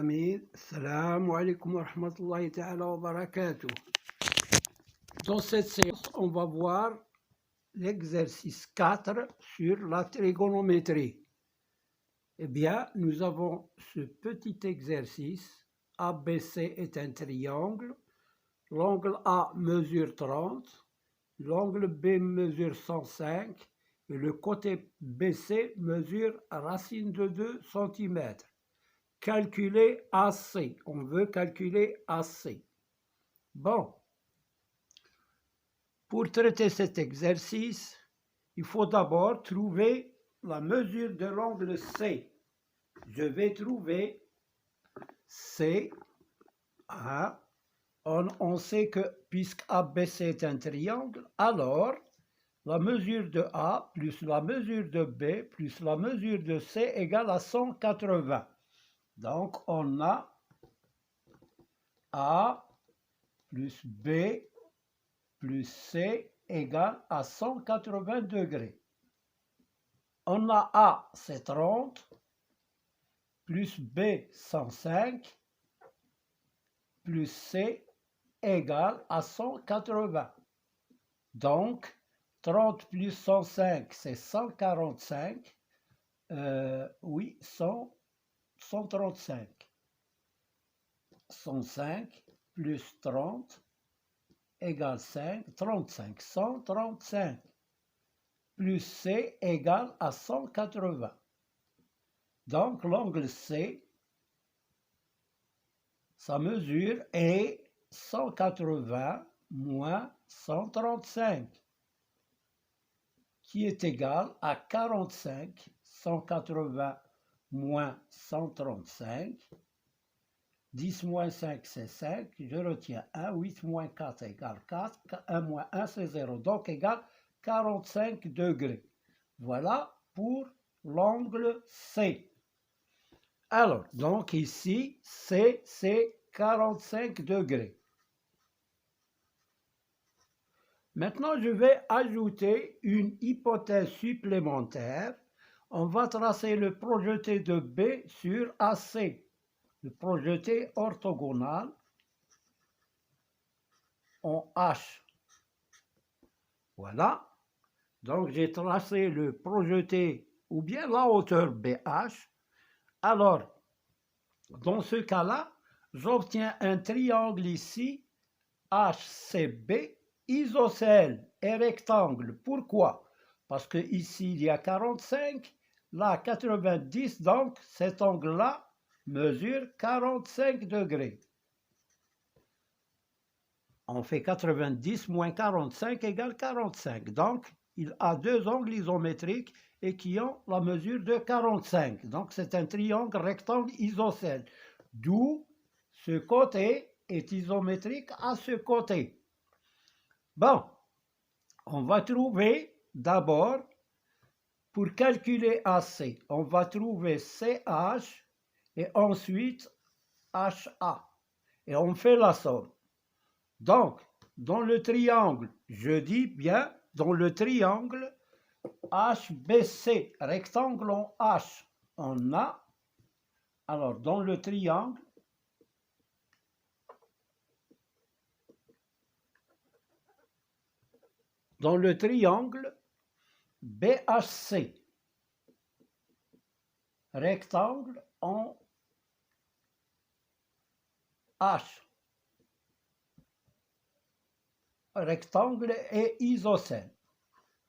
amis, salam alaikum wa rahmatullahi ta'ala wa barakatuh. Dans cette séance, on va voir l'exercice 4 sur la trigonométrie. Eh bien, nous avons ce petit exercice. ABC est un triangle. L'angle A mesure 30, l'angle B mesure 105 et le côté BC mesure racine de 2 cm. Calculer AC. On veut calculer AC. Bon. Pour traiter cet exercice, il faut d'abord trouver la mesure de l'angle C. Je vais trouver C. On sait que puisque ABC est un triangle, alors la mesure de A plus la mesure de B plus la mesure de C égale à 180. Donc, on a A plus B plus C égale à 180 degrés. On a A, c'est 30, plus B, 105, plus C égale à 180. Donc, 30 plus 105, c'est 145. 135. 105 plus 30 égale 5, 35. 135 plus C égale à 180. Donc, l'angle C, sa mesure est 180 moins 135, qui est égal à 45. 180 moins 135. 10 moins 5, c'est 5. Je retiens 1. 8 moins 4 égale 4. 1 moins 1, c'est 0. Donc, égale 45 degrés. Voilà pour l'angle C. Alors, donc ici, C, c'est 45 degrés. Maintenant, je vais ajouter une hypothèse supplémentaire. On va tracer le projeté de B sur AC. Le projeté orthogonal en H. Voilà. Donc, j'ai tracé le projeté ou bien la hauteur BH. Alors, dans ce cas-là, j'obtiens un triangle ici, HCB, isocèle et rectangle. Pourquoi? Parce que ici, il y a 45, là, 90, donc cet angle-là mesure 45 degrés. On fait 90 moins 45 égale 45. Donc, il a deux angles isométriques et qui ont la mesure de 45. Donc, c'est un triangle rectangle isocèle. D'où ce côté est isométrique à ce côté. Bon, on va trouver d'abord, pour calculer AC, on va trouver CH et ensuite HA. Et on fait la somme. Donc, dans le triangle, je dis bien, dans le triangle HBC, rectangle en H, on a, alors dans le triangle, BHC, rectangle en H, rectangle et isocèle.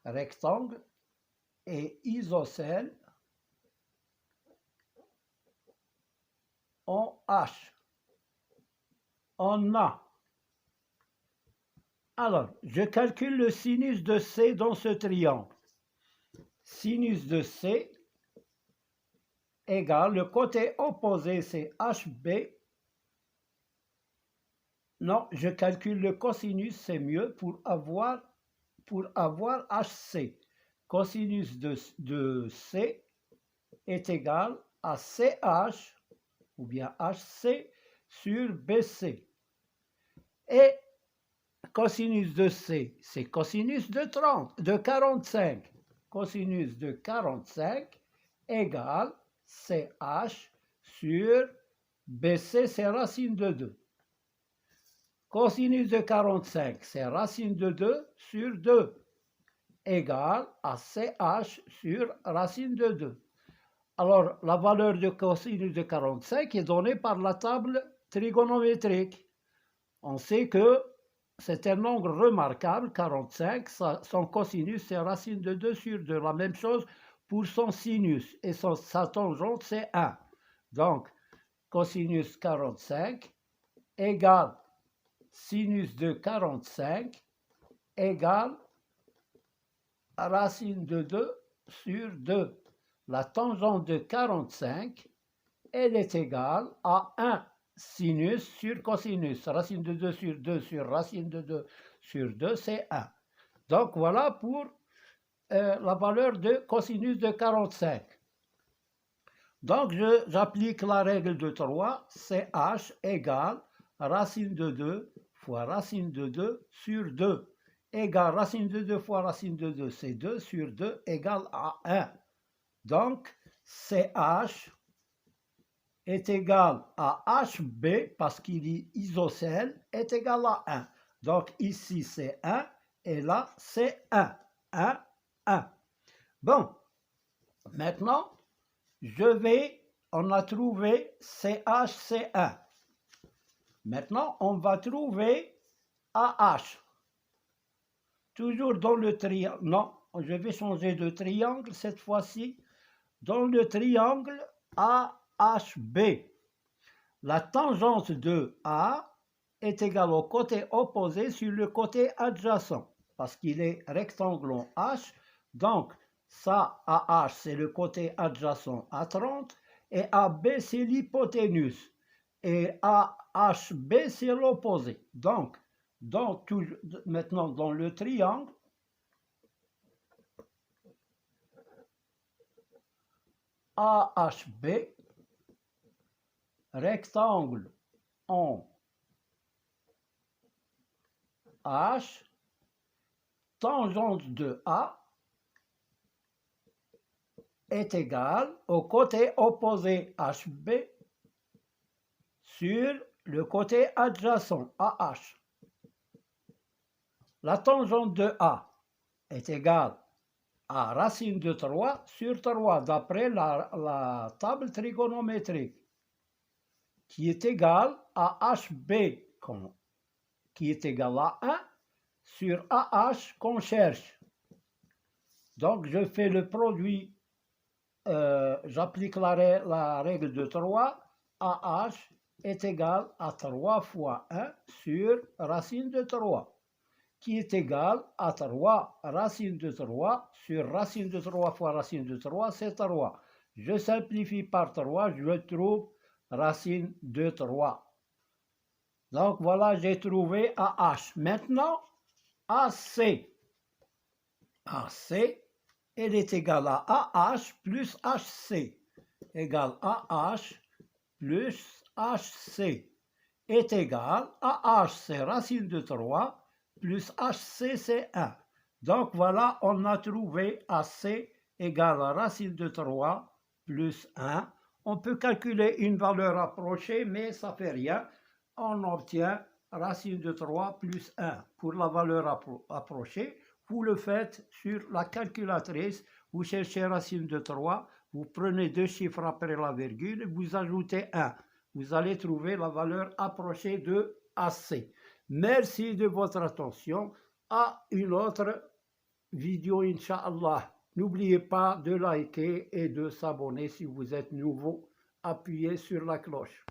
Rectangle et isocèle en H. On a. Alors, je calcule le sinus de C dans ce triangle. Sinus de C égale, le côté opposé c'est HB. Non, je calcule le cosinus, c'est mieux pour avoir HC. Cosinus de C est égal à CH ou bien HC sur BC. Et cosinus de C, c'est cosinus de 45. Cosinus de 45 égale CH sur BC, c'est racine de 2. Cosinus de 45, c'est racine de 2 sur 2, égale à CH sur racine de 2. Alors, la valeur de cosinus de 45 est donnée par la table trigonométrique. On sait que c'est un nombre remarquable, 45, son cosinus c'est racine de 2 sur 2. La même chose pour son sinus, et sa tangente c'est 1. Donc, cosinus 45 égale sinus de 45 égale racine de 2 sur 2. La tangente de 45, elle est égale à 1 sinus sur cosinus. Racine de 2 sur 2 sur racine de 2 sur 2, c'est 1. Donc voilà pour la valeur de cosinus de 45. Donc j'applique la règle de 3, CH égale racine de 2 fois racine de 2 sur 2 égale racine de 2 fois racine de 2, c'est 2 sur 2 égale à 1. Donc CH est égal à HB, parce qu'il est isocèle, est égal à 1. Donc ici c'est 1, et là c'est 1. 1, 1. Bon, maintenant, on a trouvé CH, 1. Maintenant, on va trouver AH. Toujours dans le triangle, non, je vais changer de triangle cette fois-ci. Dans le triangle AHB, la tangente de A est égale au côté opposé sur le côté adjacent, parce qu'il est rectangle en H, donc ça AH c'est le côté adjacent à 30, et AB c'est l'hypoténuse, et AHB c'est l'opposé. Donc, maintenant dans le triangle, AHB, rectangle en H, tangente de A est égale au côté opposé HB sur le côté adjacent AH. La tangente de A est égale à racine de 3 sur 3 d'après la table trigonométrique, qui est égale à HB, qui est égal à 1 sur AH qu'on cherche. Donc je fais le produit, j'applique la règle de 3, AH est égal à 3 fois 1 sur racine de 3, qui est égal à 3 racine de 3 sur racine de 3 fois racine de 3, c'est 3. Je simplifie par 3, je trouve racine de 3. Donc voilà, j'ai trouvé AH. Maintenant, AC. AC, elle est égale à AH plus HC. Égale AH plus HC. Est égal à AH, c'est racine de 3, plus HC, c'est 1. Donc voilà, on a trouvé AC égale à racine de 3 plus 1. On peut calculer une valeur approchée, mais ça ne fait rien. On obtient racine de 3 plus 1. Pour la valeur approchée, vous le faites sur la calculatrice, vous cherchez racine de 3, vous prenez 2 chiffres après la virgule, vous ajoutez 1. Vous allez trouver la valeur approchée de AC. Merci de votre attention. À une autre vidéo, Inch'Allah. N'oubliez pas de liker et de s'abonner si vous êtes nouveau. Appuyez sur la cloche.